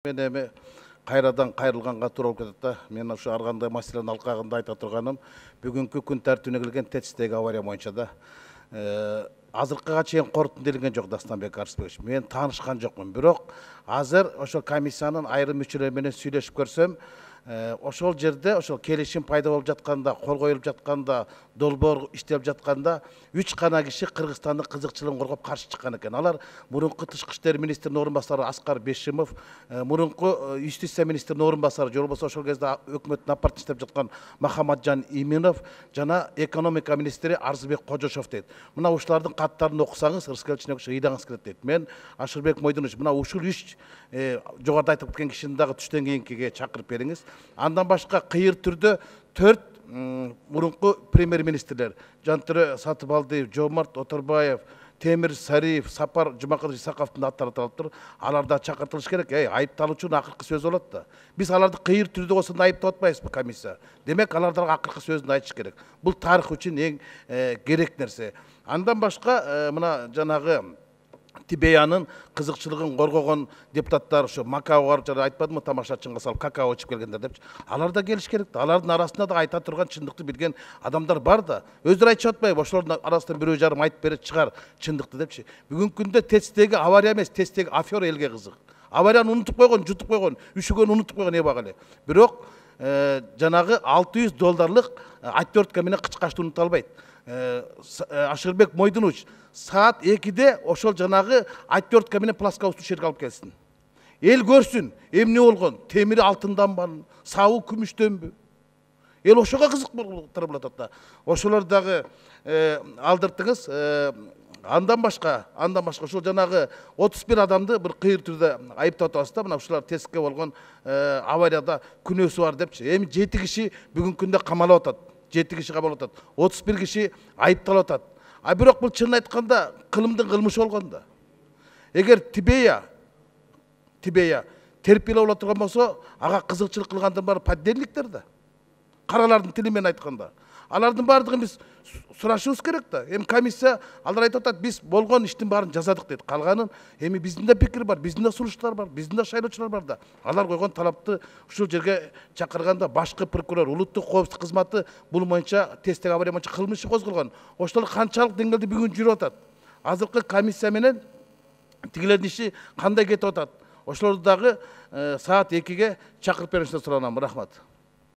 Мен эми кайрадан кайрылганга туура болуп кетет да. Мен ошо ар кандай маселени алкагында айта турганым бүгүнкү күн тартибине келген ТЭЦ-теги авария боюнча да. Азыркыга чейин корутундалген жок Дастанбек Арысбекович. Мен таанышкан жокмун. Бирок азыр ошо комиссиянын айрым мүчөлөрү менен сүйлөшүп көрсөм, ошол жерде ошол келишим пайда болуп жатканда, кол коюлуп жатканда, долбоор иштелип жатканда 3 гана киши Кыргызстандын кызыкчылыгын коргоп каршы чыккан экен. Алар мурунку тышкы иштер министринин орун басары Аскар Бешимов, мурунку юстиция министринин орун басары, же болбосо ошол кезде өкмөттүн аппаратын иштеп жаткан Махамаджан Иминов жана экономика министри Арзыбек Кожошов дейт. Мына ушулардын каттарын окусаңыз, Рыскелдичине ыйдаңыз кирет дейт. Мен Ашырбек Мойдунович, мына ушул 3 жогоруда айтып кеткен кишини дагы түштөн кийинкиге чакырып бериңиз. Андан башка кыйыр түрдө 4 мурунку премьер-министрлер Жантүрө Сатыбалдиев, Жомарт Оторбаев, Темир Сариев, Сапар Жумакадыр Исаковдун аттары аталып тур. Алар да чакыртылыш керек. Айыпталуучунун акыркы сөзү болот да. Биз аларды кыйыр түрдө болсо айыптап атпайбызбы комиссия? Демек аларга акыркы сөзүн айтыш керек. Бул тарых үчүн эң керек нерсе. Андан башка мына жанагы Тибеянын кызыкчылыгын коргогон депутаттар ошо Макао барып жана айтпадымбы, тамашачынга салып какао ичип келгендер депчи. Алар да келиш керек да. Алардын арасында да айта турган чындыкты билген адамдар бар да. Өздөрү айтышып атпайбы, ошолордун арасынан бирөө жарым айтып берет чыгар чындыкты депчи. Бүгүнкү күндө ТЭЦ-теги авария эмес, ТЭЦ-теги афера элге кызык. Аварияны унутуп койгон, жутуп койгон, үшүгөнү унутуп койгон эбак эле. Бирок жанагы $600 отвертка менен кычкачты унута албайт. Ашырбек Мойдунович саат 2-де ошол жанагы отвертка менен плоскоусту жерге алып келсин. Эл көрсүн, эмне болгон, темири алтынданбы, сабы күмүштөнбү? Эл ошого кызык болуп атат да. Ошолор дагы алдыртыңыз. Андан башка ошол жанагы 31 адамды бир кыйыр түрдө айыптап атабыз да. Мына ушулар ТЭЦ-ке болгон аварияда күнөөсү бар депчи. Эми 7 киши бүгүнкү күндө камалып атат. 7 киши камалып атат. 31 киши айыпталып атат. Бирок бул чынын айтканда кылымдын кылмышы болгон да. Эгер Тибея терпелеп боло турган болсо, ага кызыкчылык кылгандар бар поддельниктер да. Каралардын тили менен айтканда. Алардын бардыгын биз сурашыбыз керек да. Эми комиссия алар айтып атат, биз болгон иштин баарын жазадык дейт. Калганын эми биздин да пикир бар, биздин да сунуштар бар, биздин да шайлоочулар бар да. Алар койгон талапты ушул жерге чакырганда башкы прокурор, улуттук коопсуздук кызматы бул боюнча ТЭЦ-теги авария боюнча кылмыш иши козголгон. Ошолор канчалык деңгээлде бүгүн жүрүп атат? Азыркы комиссия менен тигилердин иши кандай кетип атат? Ошолорду дагы саат 2-ге чакырып беришиңерди суранам. Рахмат.